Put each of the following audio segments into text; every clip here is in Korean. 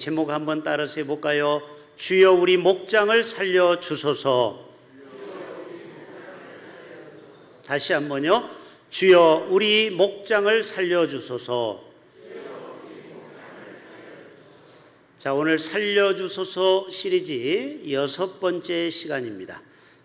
제목 한번 따라서 해볼까요? 주여 우리 목장을 살려주소서. 다시 한번요. 주여 우리 목장을 살려주소서. 자, 오늘 살려주소서 시리즈 6번째 시간입니다.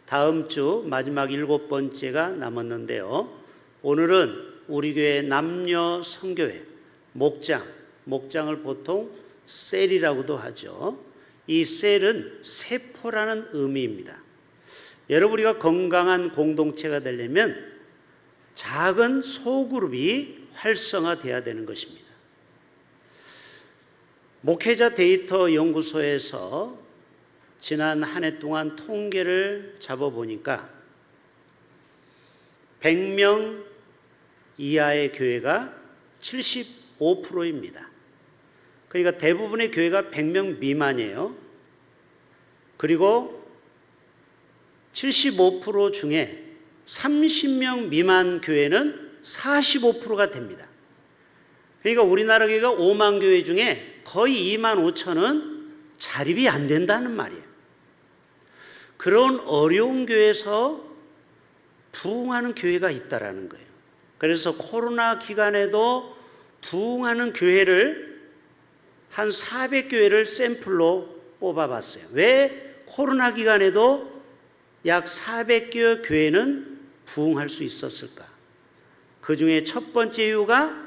다음 주 마지막 7번째가 남았는데요. 오늘은 우리 교회 남녀 선교회 목장을 보통 셀이라고도 하죠. 이 셀은 세포라는 의미입니다. 여러분, 우리가 건강한 공동체가 되려면 작은 소그룹이 활성화돼야 되는 것입니다. 목회자 데이터 연구소에서 지난 한 해 동안 통계를 잡아보니까 100명 이하의 교회가 75%입니다. 그러니까 대부분의 교회가 100명 미만이에요. 그리고 75% 중에 30명 미만 교회는 45%가 됩니다. 그러니까 우리나라 교회가 5만 교회 중에 거의 2만 5천은 자립이 안 된다는 말이에요. 그런 어려운 교회에서 부흥하는 교회가 있다라는 거예요. 그래서 코로나 기간에도 부흥하는 교회를 한 400교회를 샘플로 뽑아봤어요. 왜 코로나 기간에도 약 400개 교회는 부흥할 수 있었을까? 그 중에 첫 번째 이유가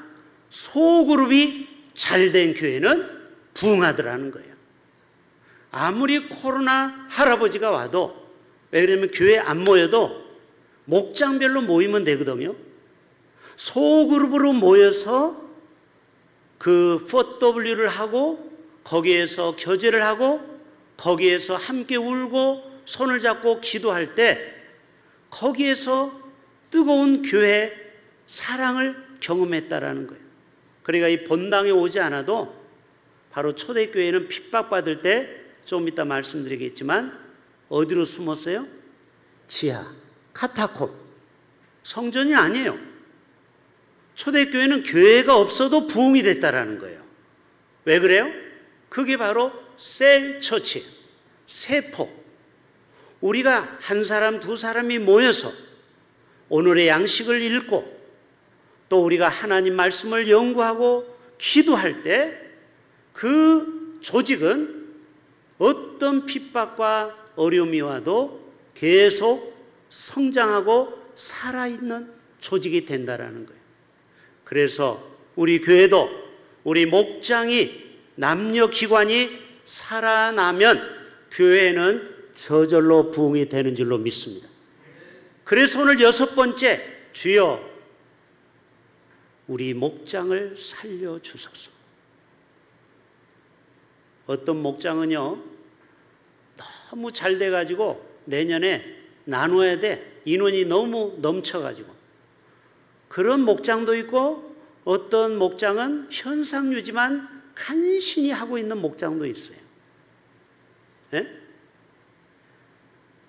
소그룹이 잘된 교회는 부흥하더라는 거예요. 아무리 코로나 할아버지가 와도, 왜냐면 교회 안 모여도 목장별로 모이면 되거든요. 소그룹으로 모여서 그 4W를 하고 거기에서 교제를 하고 거기에서 함께 울고 손을 잡고 기도할 때 거기에서 뜨거운 교회 사랑을 경험했다라는 거예요. 그러니까 이 본당에 오지 않아도 바로 초대교회는 핍박받을 때 좀 이따 말씀드리겠지만 어디로 숨었어요? 지하, 카타콤. 성전이 아니에요. 초대교회는 교회가 없어도 부흥이 됐다라는 거예요. 왜 그래요? 그게 바로 셀 처치, 세포. 우리가 한 사람 두 사람이 모여서 오늘의 양식을 읽고 또 우리가 하나님 말씀을 연구하고 기도할 때 그 조직은 어떤 핍박과 어려움이 와도 계속 성장하고 살아있는 조직이 된다라는 거예요. 그래서 우리 교회도 우리 목장이 남녀 기관이 살아나면 교회는 저절로 부흥이 되는 줄로 믿습니다. 그래서 오늘 6번째, 주여 우리 목장을 살려주소서. 어떤 목장은요 너무 잘 돼가지고 내년에 나눠야 돼. 인원이 너무 넘쳐가지고. 그런 목장도 있고 어떤 목장은 현상유지만 간신히 하고 있는 목장도 있어요. 네?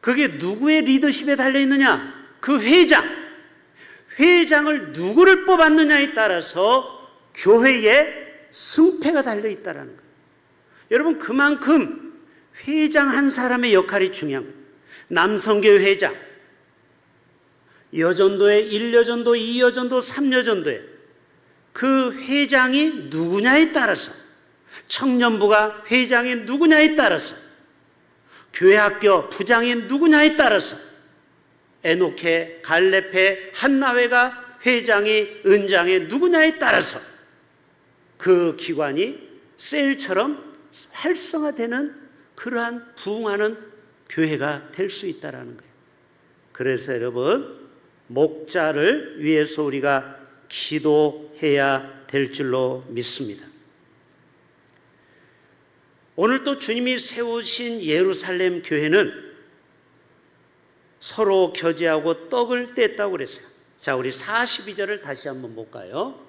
그게 누구의 리더십에 달려있느냐? 그 회장을 누구를 뽑았느냐에 따라서 교회의 승패가 달려있다는 거예요. 여러분, 그만큼 회장 한 사람의 역할이 중요한 거예요. 남성교회 회장, 여전도회 1여전도, 2여전도, 3여전도회 그 회장이 누구냐에 따라서, 청년부가 회장이 누구냐에 따라서, 교회학교 부장이 누구냐에 따라서, 에녹회, 갈렙회, 한나회가 회장이 은장이 누구냐에 따라서 그 기관이 셀처럼 활성화되는 그러한 부흥하는 교회가 될 수 있다는 거예요. 그래서 여러분, 목자를 위해서 우리가 기도해야 될 줄로 믿습니다. 오늘 또 주님이 세우신 예루살렘 교회는 서로 교제하고 떡을 뗐다고 그랬어요. 자, 우리 42절을 다시 한번 볼까요?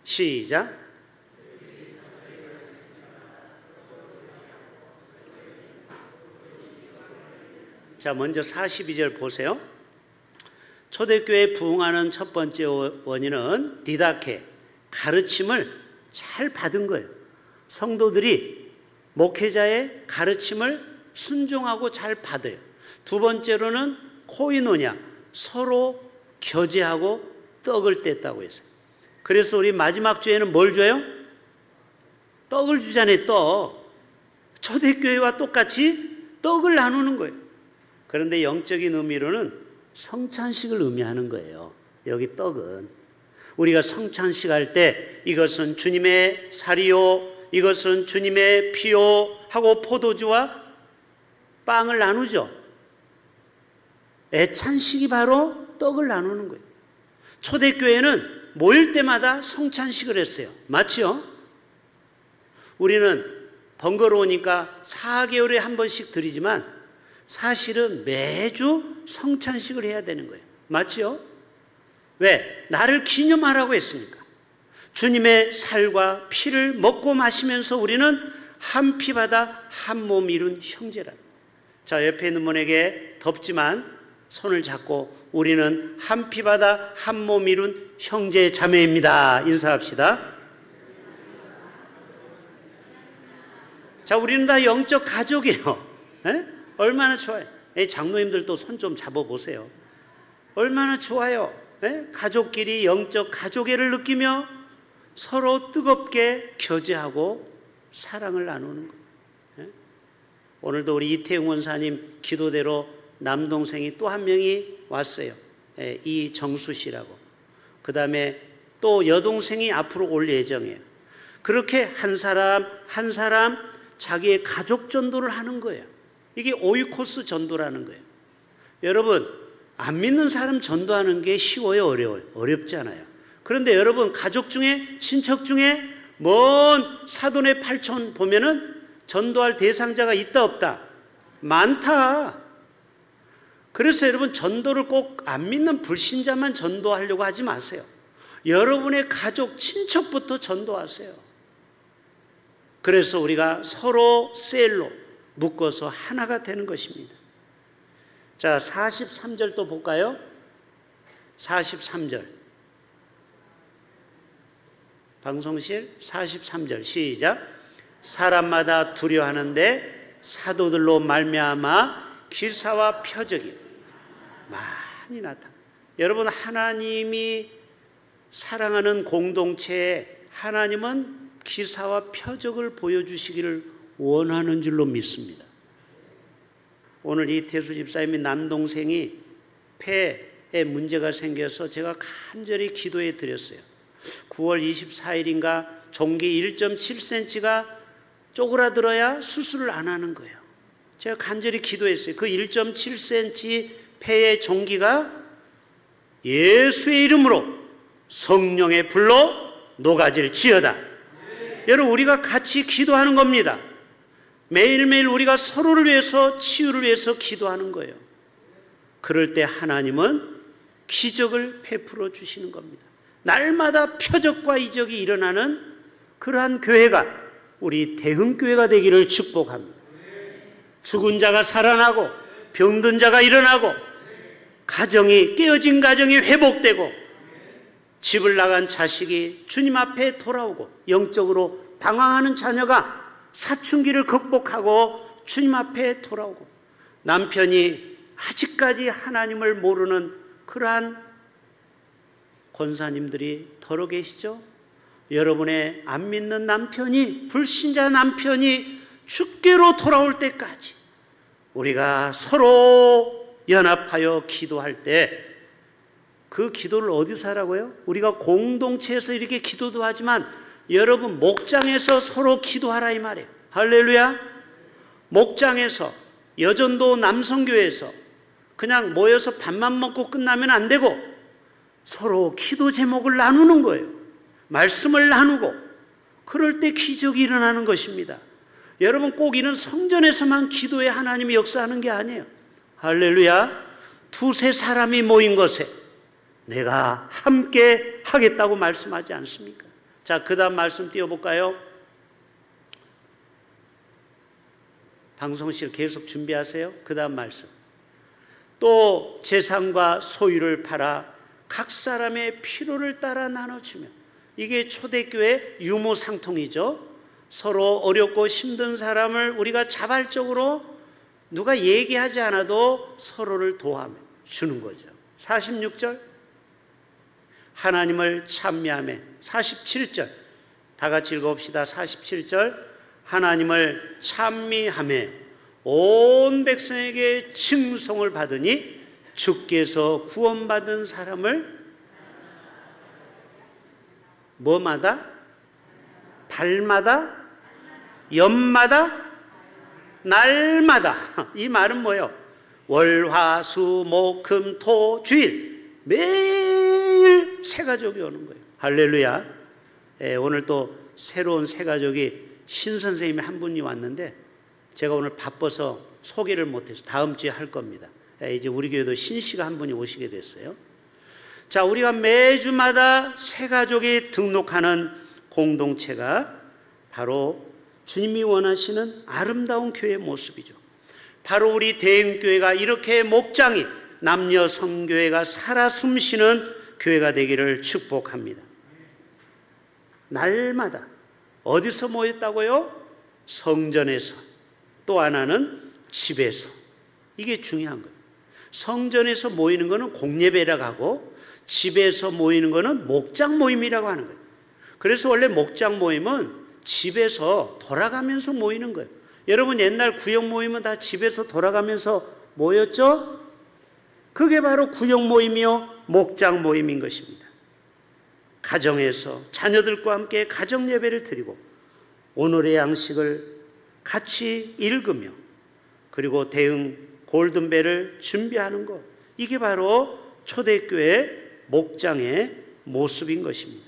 시작. 자, 먼저 42절 보세요. 초대교회 부흥하는 첫 번째 원인은 디다케, 가르침을 잘 받은 거예요. 성도들이 목회자의 가르침을 순종하고 잘 받아요. 두 번째로는 코이노냐, 서로 교제하고 떡을 뗐다고 했어요. 그래서 우리 마지막 주에는 뭘 줘요? 떡을 주잖아요. 떡. 초대교회와 똑같이 떡을 나누는 거예요. 그런데 영적인 의미로는 성찬식을 의미하는 거예요. 여기 떡은 우리가 성찬식 할 때 이것은 주님의 살이요, 이것은 주님의 피요 하고 포도주와 빵을 나누죠. 애찬식이 바로 떡을 나누는 거예요. 초대교회는 모일 때마다 성찬식을 했어요. 맞죠? 우리는 번거로우니까 4개월에 한 번씩 드리지만 사실은 매주 성찬식을 해야 되는 거예요. 맞죠? 왜? 나를 기념하라고 했으니까. 주님의 살과 피를 먹고 마시면서 우리는 한 피 받아 한 몸 이룬 형제라. 자, 옆에 있는 분에게 덥지만 손을 잡고 우리는 한 피 받아 한 몸 이룬 형제 자매입니다. 인사합시다. 자, 우리는 다 영적 가족이에요. 에? 얼마나 좋아요. 장로님들도 손 좀 잡아보세요. 얼마나 좋아요. 에? 가족끼리 영적 가족애를 느끼며 서로 뜨겁게 교제하고 사랑을 나누는 거예요. 에? 오늘도 우리 이태용 원사님 기도대로 남동생이 또 한 명이 왔어요. 에, 이정수 씨라고. 그 다음에 또 여동생이 앞으로 올 예정이에요. 그렇게 한 사람 한 사람 자기의 가족 전도를 하는 거예요. 이게 오이코스 전도라는 거예요. 여러분, 안 믿는 사람 전도하는 게 쉬워요, 어려워요? 어렵잖아요. 그런데 여러분, 가족 중에, 친척 중에 먼 사돈의 팔촌 보면은 전도할 대상자가 있다 없다? 많다. 그래서 여러분, 전도를 꼭 안 믿는 불신자만 전도하려고 하지 마세요. 여러분의 가족, 친척부터 전도하세요. 그래서 우리가 서로 셀로 묶어서 하나가 되는 것입니다. 자, 43절 또 볼까요? 43절. 방송실 43절 시작. 사람마다 두려워하는데 사도들로 말미암아 기사와 표적이 많이 나타나. 여러분, 하나님이 사랑하는 공동체에 하나님은 기사와 표적을 보여주시기를 원하는 줄로 믿습니다. 오늘 이태수 집사님이 남동생이 폐에 문제가 생겨서 제가 간절히 기도해 드렸어요. 9월 24일인가 종기 1.7cm가 쪼그라들어야 수술을 안 하는 거예요. 제가 간절히 기도했어요. 그 1.7cm 폐의 종기가 예수의 이름으로 성령의 불로 녹아질지어다. 여러분, 우리가 같이 기도하는 겁니다. 매일매일 우리가 서로를 위해서, 치유를 위해서 기도하는 거예요. 그럴 때 하나님은 기적을 베풀어 주시는 겁니다. 날마다 표적과 이적이 일어나는 그러한 교회가 우리 대흥교회가 되기를 축복합니다. 죽은 자가 살아나고 병든 자가 일어나고 가정이, 깨어진 가정이 회복되고 집을 나간 자식이 주님 앞에 돌아오고 영적으로 방황하는 자녀가 사춘기를 극복하고 주님 앞에 돌아오고 남편이 아직까지 하나님을 모르는 그러한 권사님들이 더러 계시죠? 여러분의 안 믿는 남편이, 불신자 남편이 주께로 돌아올 때까지 우리가 서로 연합하여 기도할 때 그 기도를 어디서 하라고요? 우리가 공동체에서 이렇게 기도도 하지만 여러분, 목장에서 서로 기도하라 이 말이에요. 할렐루야. 목장에서, 여전도 남성교회에서 그냥 모여서 밥만 먹고 끝나면 안 되고 서로 기도 제목을 나누는 거예요. 말씀을 나누고 그럴 때 기적이 일어나는 것입니다. 여러분, 꼭 이런 성전에서만 기도해 하나님이 역사하는 게 아니에요. 할렐루야. 두세 사람이 모인 것에 내가 함께 하겠다고 말씀하지 않습니까? 자, 그 다음 말씀 띄워볼까요? 방송실 계속 준비하세요. 그 다음 말씀. 또 재산과 소유를 팔아 각 사람의 필요를 따라 나눠주며 이게 초대교회 유무상통이죠. 서로 어렵고 힘든 사람을 우리가 자발적으로 누가 얘기하지 않아도 서로를 도와주는 거죠. 46절 하나님을 찬미하며. 47절 다 같이 읽어봅시다. 47절 하나님을 찬미하며 온 백성에게 칭송을 받으니 주께서 구원받은 사람을 뭐마다? 달마다? 연마다? 날마다. 이 말은 뭐예요? 월, 화, 수, 목, 금, 토, 주일 매일 새 가족이 오는 거예요. 할렐루야. 오늘 또 새로운 새 가족이 신 선생님이 한 분이 왔는데 제가 오늘 바빠서 소개를 못해서 다음 주에 할 겁니다. 이제 우리 교회도 신 씨가 한 분이 오시게 됐어요. 자, 우리가 매주마다 새 가족이 등록하는 공동체가 바로 주님이 원하시는 아름다운 교회의 모습이죠. 바로 우리 대흥교회가 이렇게 목장이 남녀 성교회가 살아 숨쉬는 교회가 되기를 축복합니다. 날마다 어디서 모였다고요? 성전에서. 또 하나는 집에서. 이게 중요한 거예요. 성전에서 모이는 거는 공예배라고 하고 집에서 모이는 거는 목장 모임이라고 하는 거예요. 그래서 원래 목장 모임은 집에서 돌아가면서 모이는 거예요. 여러분 옛날 구역 모임은 다 집에서 돌아가면서 모였죠? 그게 바로 구역 모임이요 목장 모임인 것입니다. 가정에서 자녀들과 함께 가정 예배를 드리고 오늘의 양식을 같이 읽으며 그리고 대응 골든벨을 준비하는 것, 이게 바로 초대교회 목장의 모습인 것입니다.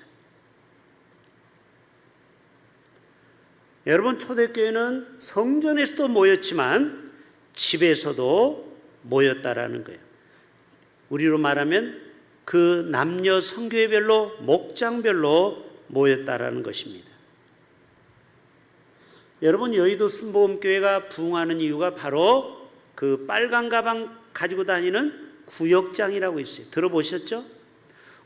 여러분 초대교회는 성전에서도 모였지만 집에서도 모였다라는 거예요. 우리로 말하면 그 남녀 성교회별로 목장별로 모였다라는 것입니다. 여러분 여의도 순복음교회가 부흥하는 이유가 바로 그 빨간 가방 가지고 다니는 구역장이라고 있어요. 들어보셨죠?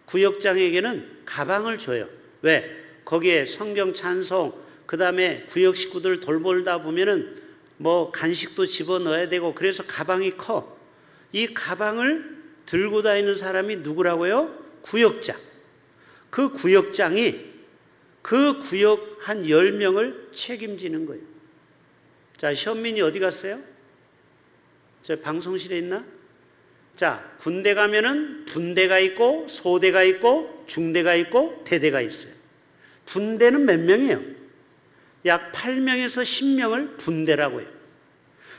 구역장에게는 가방을 줘요. 왜? 거기에 성경 찬송 그 다음에 구역 식구들 돌보다 보면은 뭐 간식도 집어넣어야 되고 그래서 가방이 커. 이 가방을 들고 다니는 사람이 누구라고요? 구역장. 그 구역장이 그 구역 한 10명을 책임지는 거예요. 자, 현민이 어디 갔어요? 저 방송실에 있나? 자, 군대 가면은 분대가 있고 소대가 있고 중대가 있고 대대가 있어요. 분대는 몇 명이에요? 약 8명에서 10명을 분대라고 해요.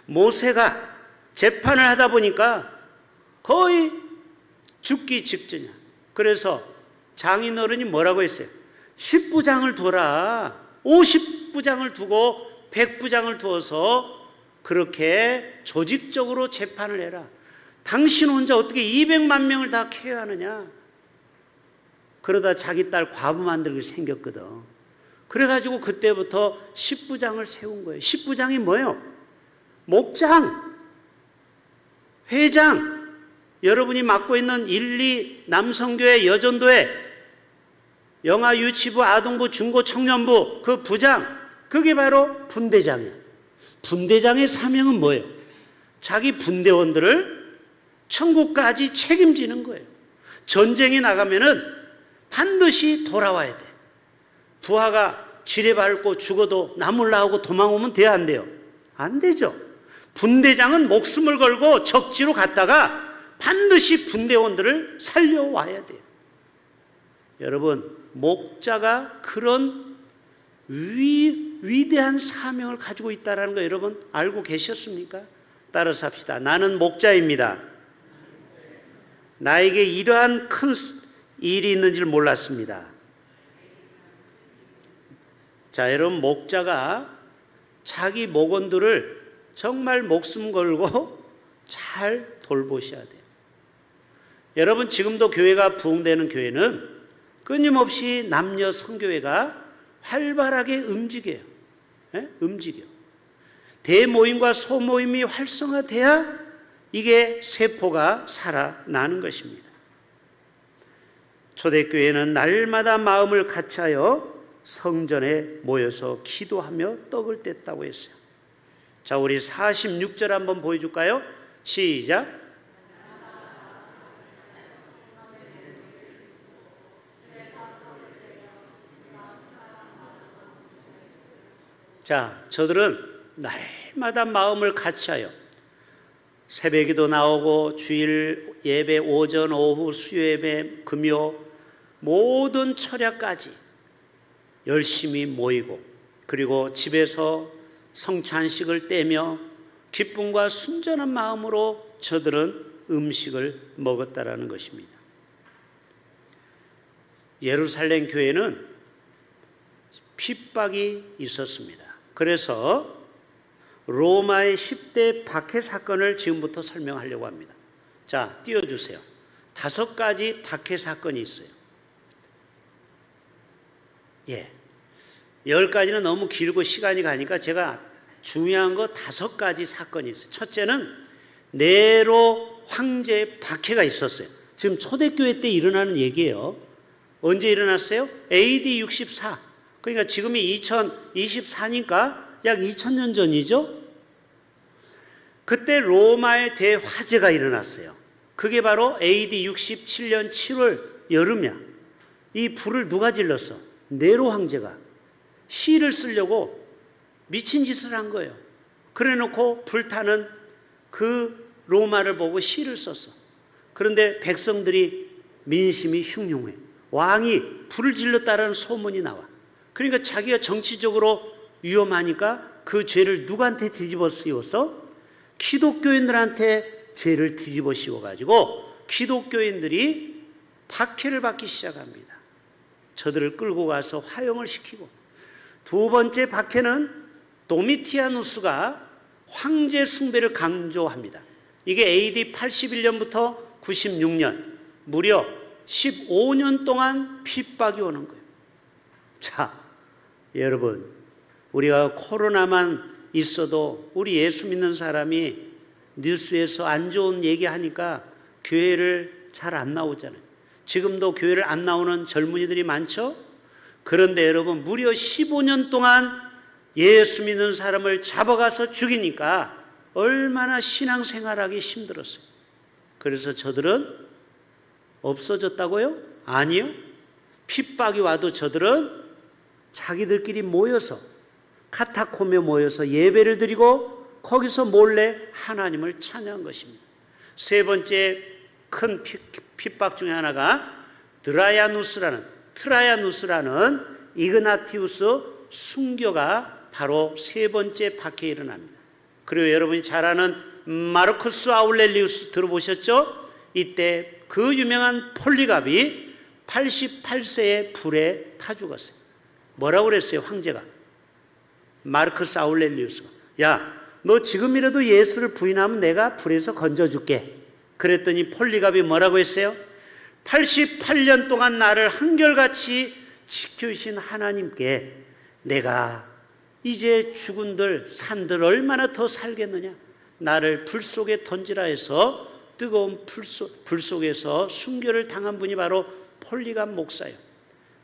모세가 재판을 하다 보니까 거의 죽기 직전이야. 그래서 장인어른이 뭐라고 했어요? 10부장을 둬라. 50부장을 두고 100부장을 두어서 그렇게 조직적으로 재판을 해라. 당신 혼자 어떻게 200만 명을 다 케어하느냐. 그러다 자기 딸 과부 만들게 생겼거든. 그래가지고 그때부터 10부장을 세운 거예요. 10부장이 뭐예요? 목장, 회장, 여러분이 맡고 있는 1, 2 남성교회, 여전도회, 영아 유치부, 아동부, 중고, 청년부 그 부장, 그게 바로 분대장이에요. 분대장의 사명은 뭐예요? 자기 분대원들을 천국까지 책임지는 거예요. 전쟁에 나가면은 반드시 돌아와야 돼. 부하가 지뢰밟고 죽어도 나물 나오고 도망오면 돼야 안 돼요? 안 되죠. 분대장은 목숨을 걸고 적지로 갔다가 반드시 분대원들을 살려와야 돼요. 여러분, 목자가 그런 위대한 사명을 가지고 있다는 거 여러분 알고 계셨습니까? 따라서 합시다. 나는 목자입니다. 나에게 이러한 큰 일이 있는 줄 몰랐습니다. 자, 여러분 목자가 자기 목원들을 정말 목숨 걸고 잘 돌보셔야 돼요. 여러분 지금도 교회가 부흥되는 교회는 끊임없이 남녀 성교회가 활발하게 움직여요. 움직여. 대모임과 소모임이 활성화돼야 이게 세포가 살아나는 것입니다. 초대교회는 날마다 마음을 같이하여 성전에 모여서 기도하며 떡을 뗐다고 했어요. 자, 우리 46절 한번 보여줄까요? 시작. 자, 저들은 날마다 마음을 같이하여 새벽에도 나오고 주일 예배 오전 오후 수요예배 금요 모든 철야까지 열심히 모이고, 그리고 집에서 성찬식을 떼며 기쁨과 순전한 마음으로 저들은 음식을 먹었다라는 것입니다. 예루살렘 교회는 핍박이 있었습니다. 그래서 로마의 10대 박해 사건을 지금부터 설명하려고 합니다. 자, 띄워주세요. 5가지 박해 사건이 있어요. 10가지는 너무 길고 시간이 가니까 제가 중요한 거 5가지 사건이 있어요. 첫째는 네로 황제 박해가 있었어요. 지금 초대교회 때 일어나는 얘기예요. 언제 일어났어요? AD 64. 그러니까 지금이 2024니까 약 2000년 전이죠. 그때 로마의 대화재가 일어났어요. 그게 바로 AD 67년 7월 여름이야. 이 불을 누가 질렀어? 네로 황제가 시를 쓰려고 미친 짓을 한 거예요. 그래 놓고 불타는 그 로마를 보고 시를 썼어. 그런데 백성들이 민심이 흉흉해. 왕이 불을 질렀다라는 소문이 나와. 그러니까 자기가 정치적으로 위험하니까 그 죄를 누구한테 뒤집어 씌워서? 기독교인들한테 죄를 뒤집어 씌워가지고 기독교인들이 박해를 받기 시작합니다. 저들을 끌고 가서 화형을 시키고, 두 번째 박해는 도미티아누스가 황제 숭배를 강조합니다. 이게 AD 81년부터 96년 무려 15년 동안 핍박이 오는 거예요. 자, 여러분, 우리가 코로나만 있어도 우리 예수 믿는 사람이 뉴스에서 안 좋은 얘기하니까 교회를 잘 안 나오잖아요. 지금도 교회를 안 나오는 젊은이들이 많죠? 그런데 여러분, 무려 15년 동안 예수 믿는 사람을 잡아가서 죽이니까 얼마나 신앙생활하기 힘들었어요. 그래서 저들은 없어졌다고요? 아니요. 핍박이 와도 저들은 자기들끼리 모여서 카타콤에 모여서 예배를 드리고 거기서 몰래 하나님을 찬양한 것입니다. 세 번째 큰 핍박 중에 하나가 트라야누스라는 이그나티우스 순교가 바로 세 번째 박해에 일어납니다. 그리고 여러분이 잘 아는 마르쿠스 아울렐리우스 들어보셨죠? 이때 그 유명한 폴리갑이 88세에 불에 타 죽었어요. 뭐라고 그랬어요? 황제가, 마르쿠스 아울렐리우스가, 야, 너 지금이라도 예수를 부인하면 내가 불에서 건져줄게. 그랬더니 폴리갑이 뭐라고 했어요? 88년 동안 나를 한결같이 지켜주신 하나님께 내가 이제 죽은들 산들 얼마나 더 살겠느냐, 나를 불 속에 던지라 해서 뜨거운 불 속에서 순교를 당한 분이 바로 폴리갑 목사예요.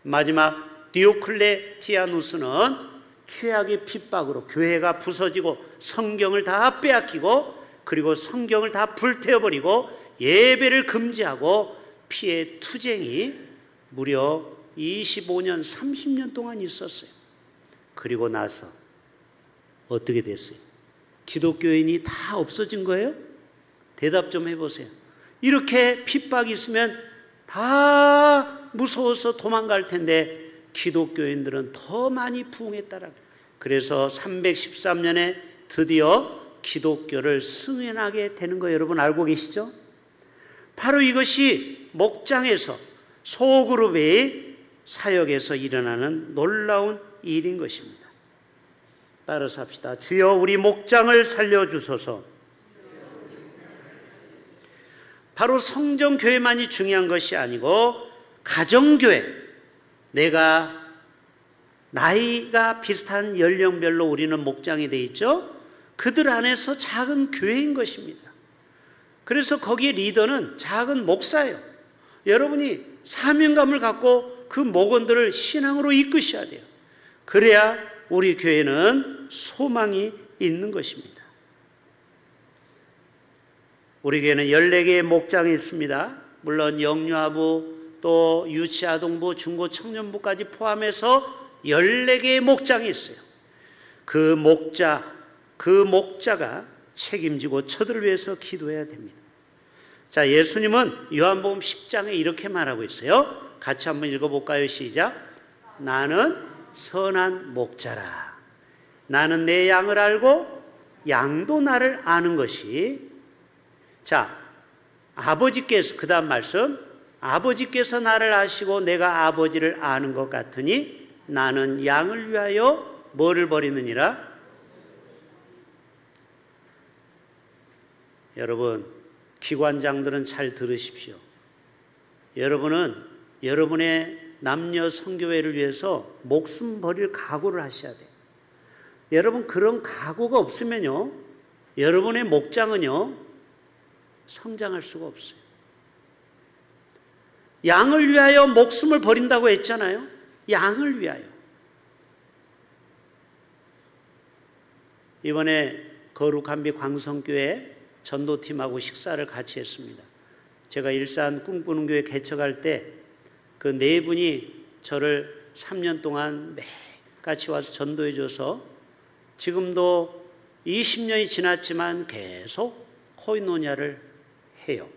마지막 디오클레티아누스는 최악의 핍박으로 교회가 부서지고 성경을 다 빼앗기고, 그리고 성경을 다 불태워버리고 예배를 금지하고 피해 투쟁이 무려 25년 30년 동안 있었어요. 그리고 나서 어떻게 됐어요? 기독교인이 다 없어진 거예요? 대답 좀 해보세요. 이렇게 핍박이 있으면 다 무서워서 도망갈 텐데 기독교인들은 더 많이 부흥했다라고. 그래서 313년에 드디어 기독교를 승인하게 되는 거 여러분 알고 계시죠? 바로 이것이 목장에서 소그룹의 사역에서 일어나는 놀라운 일인 것입니다. 따라서 합시다. 주여 우리 목장을 살려주소서. 바로 성전교회만이 중요한 것이 아니고 가정교회, 내가 나이가 비슷한 연령별로 우리는 목장이 돼 있죠. 그들 안에서 작은 교회인 것입니다. 그래서 거기에 리더는 작은 목사예요. 여러분이 사명감을 갖고 그 목원들을 신앙으로 이끄셔야 돼요. 그래야 우리 교회는 소망이 있는 것입니다. 우리 교회는 14개의 목장이 있습니다. 물론 영유아부, 또 유치아동부, 중고 청년부까지 포함해서 14개의 목장이 있어요. 그 목자가 책임지고 저들을 위해서 기도해야 됩니다. 자, 예수님은 요한복음 10장에 이렇게 말하고 있어요. 같이 한번 읽어볼까요? 시작. 나는 선한 목자라. 나는 내 양을 알고 양도 나를 아는 것이. 자, 아버지께서, 그 다음 말씀, 아버지께서 나를 아시고 내가 아버지를 아는 것 같으니 나는 양을 위하여 뭐를 버리느니라? 여러분, 기관장들은 잘 들으십시오. 여러분은 여러분의 남녀 성교회를 위해서 목숨 버릴 각오를 하셔야 돼요. 여러분, 그런 각오가 없으면요, 여러분의 목장은요, 성장할 수가 없어요. 양을 위하여 목숨을 버린다고 했잖아요. 양을 위하여. 이번에 거룩한비 광성교회 전도팀하고 식사를 같이 했습니다. 제가 일산 꿈꾸는 교회 개척할 때 그 네 분이 저를 3년 동안 매일같이 와서 전도해 줘서 지금도 20년이 지났지만 계속 코이노냐를 해요.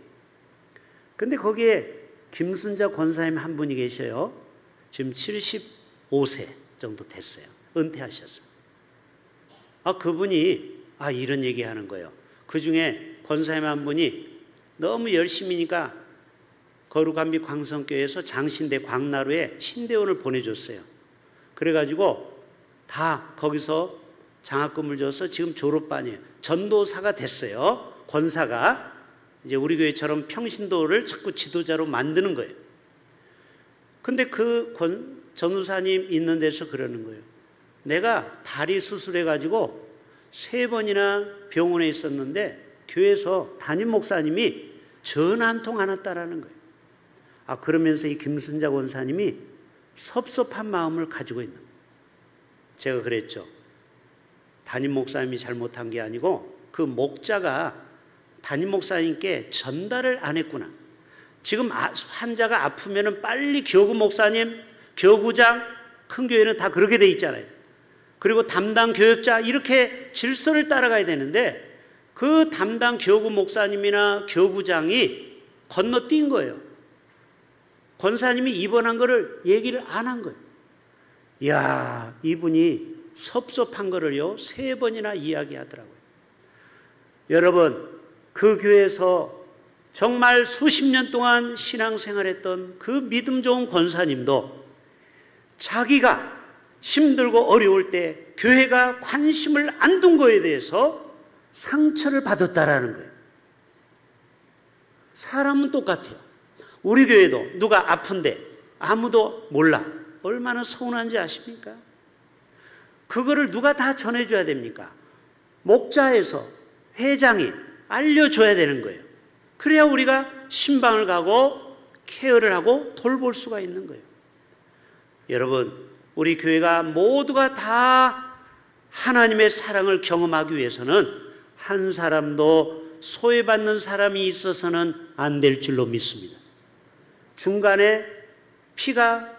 근데 거기에 김순자 권사님 한 분이 계셔요. 지금 75세 정도 됐어요. 은퇴하셨어요. 그분이 이런 얘기 하는 거예요. 그 중에 권사님 한 분이 너무 열심히니까 거룩한비 광성교회에서 장신대 광나루에 신대원을 보내줬어요. 그래가지고 다 거기서 장학금을 줘서 지금 졸업반이에요. 전도사가 됐어요. 권사가 이제 우리 교회처럼 평신도를 자꾸 지도자로 만드는 거예요. 근데 그 전도사님 있는 데서 그러는 거예요. 내가 다리 수술해가지고 3번이나 병원에 있었는데 교회에서 담임 목사님이 전화 한 통 안 왔다라는 거예요. 그러면서 이 김순자 권사님이 섭섭한 마음을 가지고 있는 거예요. 제가 그랬죠. 담임 목사님이 잘못한 게 아니고 그 목자가 담임 목사님께 전달을 안 했구나. 지금 환자가 아프면 빨리 교구 목사님, 교구장, 큰 교회는 다 그렇게 돼 있잖아요. 그리고 담당 교역자 이렇게 질서를 따라가야 되는데 그 담당 교구 목사님이나 교구장이 건너뛴 거예요. 권사님이 입원한 거를 얘기를 안 한 거예요. 이야, 이분이 섭섭한 거를요 3번이나 이야기하더라고요. 여러분, 그 교회에서 정말 수십 년 동안 신앙생활했던 그 믿음 좋은 권사님도 자기가 힘들고 어려울 때 교회가 관심을 안 둔 거에 대해서 상처를 받았다라는 거예요. 사람은 똑같아요. 우리 교회도 누가 아픈데 아무도 몰라. 얼마나 서운한지 아십니까? 그거를 누가 다 전해줘야 됩니까? 목자에서 회장이 알려줘야 되는 거예요. 그래야 우리가 신방을 가고 케어를 하고 돌볼 수가 있는 거예요. 여러분, 우리 교회가 모두가 다 하나님의 사랑을 경험하기 위해서는 한 사람도 소외받는 사람이 있어서는 안 될 줄로 믿습니다. 중간에 피가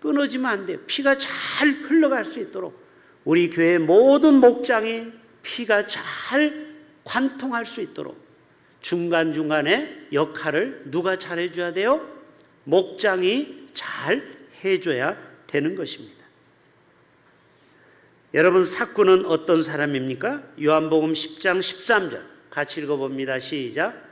끊어지면 안 돼요. 피가 잘 흘러갈 수 있도록 우리 교회 모든 목장이 피가 잘 관통할 수 있도록 중간중간에 역할을 누가 잘 해줘야 돼요? 목장이 잘 해줘야 되는 것입니다. 여러분, 삭구는 어떤 사람입니까? 요한복음 10장 13절 같이 읽어봅니다. 시작.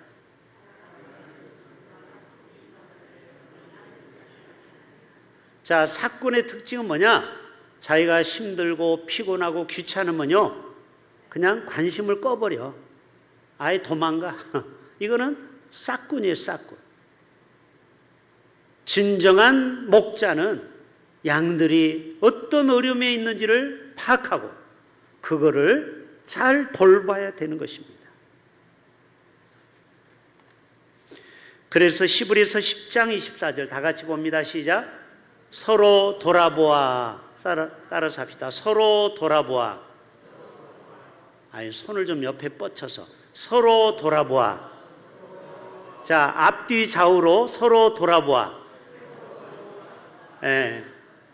자, 삭군의 특징은 뭐냐? 자기가 힘들고 피곤하고 귀찮으면요 그냥 관심을 꺼버려. 아예 도망가. 이거는 삭군이에요. 삭군. 진정한 목자는 양들이 어떤 어려움에 있는지를 파악하고 그거를 잘 돌봐야 되는 것입니다. 그래서 히브리서 10장 24절 다 같이 봅니다. 시작. 서로 돌아보아. 따라서 합시다. 서로 돌아보아. 아니, 손을 좀 옆에 뻗쳐서 서로 돌아보아. 자, 앞뒤 좌우로 서로 돌아보아. 예.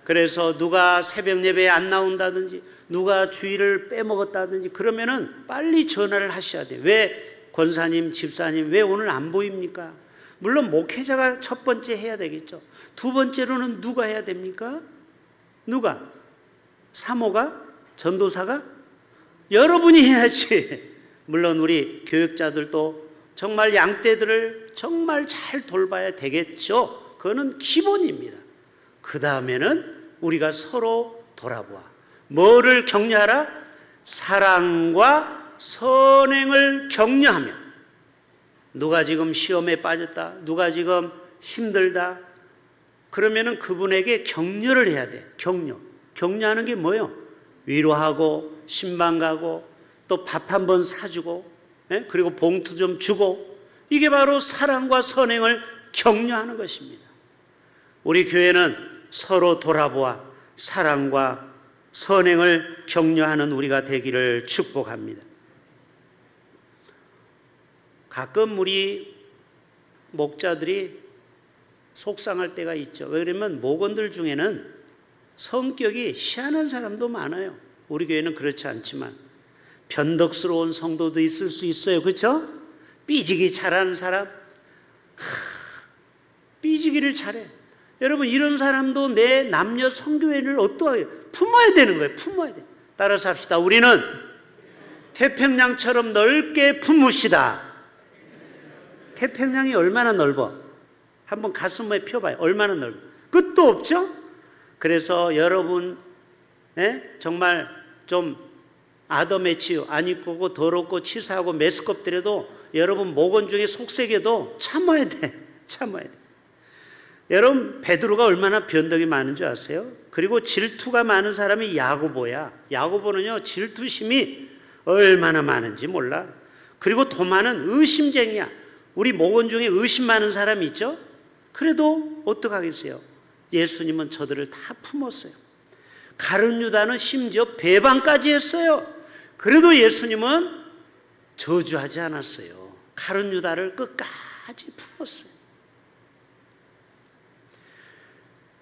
그래서 누가 새벽 예배에 안 나온다든지 누가 주일을 빼먹었다든지 그러면은 빨리 전화를 하셔야 돼요. 왜 권사님, 집사님 왜 오늘 안 보입니까? 물론 목회자가 첫 번째 해야 되겠죠. 두 번째로는 누가 해야 됩니까? 누가? 사모가? 전도사가? 여러분이 해야지. 물론 우리 교육자들도 정말 양떼들을 정말 잘 돌봐야 되겠죠. 그거는 기본입니다. 그 다음에는 우리가 서로 돌아보아. 뭐를 격려하라? 사랑과 선행을 격려하며. 누가 지금 시험에 빠졌다, 누가 지금 힘들다, 그러면은 그분에게 격려를 해야 돼. 격려하는 게 뭐예요? 위로하고 신방 가고 또 밥 한 번 사주고, 그리고 봉투 좀 주고, 이게 바로 사랑과 선행을 격려하는 것입니다. 우리 교회는 서로 돌아보아 사랑과 선행을 격려하는 우리가 되기를 축복합니다. 가끔 우리 목자들이 속상할 때가 있죠. 왜 그러면 목원들 중에는 성격이 희한한 사람도 많아요. 우리 교회는 그렇지 않지만 변덕스러운 성도도 있을 수 있어요. 그렇죠? 삐지기 잘하는 사람, 삐지기를 잘해. 여러분, 이런 사람도 내 남녀 성교회를 어떠하게 품어야 되는 거예요. 품어야 돼. 따라서 합시다. 우리는 태평양처럼 넓게 품읍시다. 태평양이 얼마나 넓어? 한번 가슴에 펴봐요. 얼마나 넓어? 끝도 없죠? 그래서 여러분, 정말 좀 아더매치요, 안 이쁘고 더럽고 치사하고 메스껍더라도 여러분 목원 중에 속색에도 참아야 돼. 참아야 돼. 여러분, 베드로가 얼마나 변덕이 많은 줄 아세요? 그리고 질투가 많은 사람이 야고보야. 야고보는요, 질투심이 얼마나 많은지 몰라. 그리고 도마는 의심쟁이야. 우리 목원 중에 의심 많은 사람이 있죠? 그래도 어떡하겠어요? 예수님은 저들을 다 품었어요. 가룟 유다는 심지어 배반까지 했어요. 그래도 예수님은 저주하지 않았어요. 가룟 유다를 끝까지 품었어요.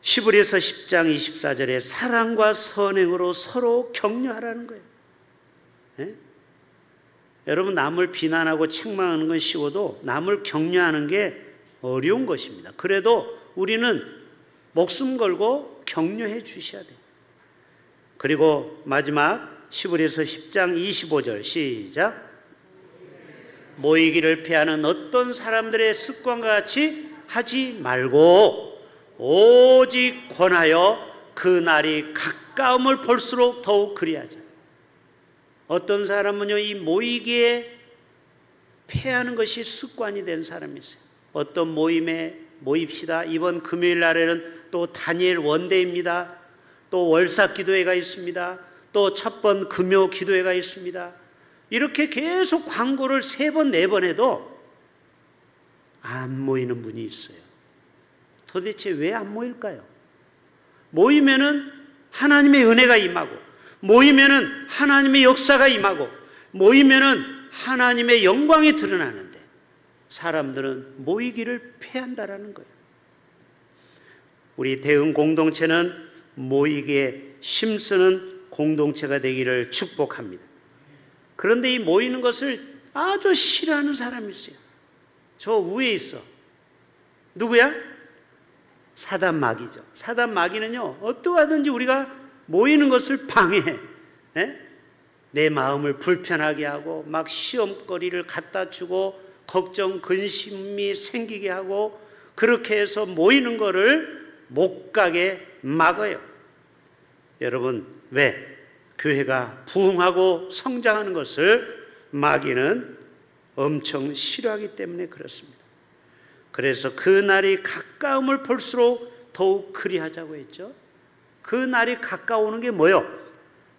히브리서 10장 24절에 사랑과 선행으로 서로 격려하라는 거예요. 여러분, 남을 비난하고 책망하는 건 쉬워도 남을 격려하는 게 어려운 것입니다. 그래도 우리는 목숨 걸고 격려해 주셔야 돼요. 그리고 마지막 히브리서 10장 25절 시작. 모이기를 피하는 어떤 사람들의 습관과 같이 하지 말고 오직 권하여 그 날이 가까움을 볼수록 더욱 그리하자. 어떤 사람은요, 이 모이기에 패하는 것이 습관이 된 사람이 있어요. 어떤 모임에 모입시다. 이번 금요일 날에는 또 다니엘 원대입니다. 또 월삭 기도회가 있습니다. 또 첫 번 금요 기도회가 있습니다. 이렇게 계속 광고를 3번, 4번 해도 안 모이는 분이 있어요. 도대체 왜 안 모일까요? 모이면은 하나님의 은혜가 임하고, 모이면은 하나님의 역사가 임하고, 모이면은 하나님의 영광이 드러나는데 사람들은 모이기를 패한다라는 거예요. 우리 대응 공동체는 모이기에 힘쓰는 공동체가 되기를 축복합니다. 그런데 이 모이는 것을 아주 싫어하는 사람이 있어요. 저 위에 있어. 누구야? 사단 마귀죠. 사단 마귀는요, 어떠하든지 우리가 모이는 것을 방해해. 내 마음을 불편하게 하고 막 시험거리를 갖다 주고 걱정, 근심이 생기게 하고 그렇게 해서 모이는 거를 못 가게 막아요. 여러분, 왜? 교회가 부흥하고 성장하는 것을 마귀는 엄청 싫어하기 때문에 그렇습니다. 그래서 그 날이 가까움을 볼수록 더욱 그리하자고 했죠. 그 날이 가까우는 게 뭐예요?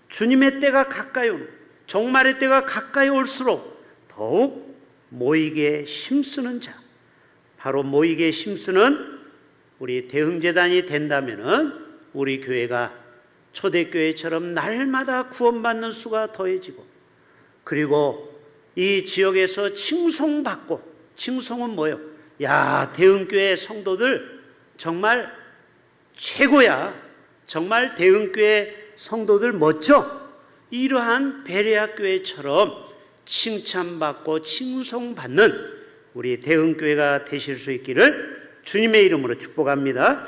주님의 때가 가까이 오는, 종말의 때가 가까이 올수록 더욱 모이기에 힘쓰는 자, 바로 모이게 힘쓰는 우리 대흥재단이 된다면은 우리 교회가 초대교회처럼 날마다 구원받는 수가 더해지고, 그리고 이 지역에서 칭송받고, 칭송은 뭐예요? 야, 대흥교회 성도들 정말 최고야. 정말 대흥교회 성도들 멋져. 이러한 베레아교회처럼 칭찬받고 칭송받는 우리 대흥교회가 되실 수 있기를 주님의 이름으로 축복합니다.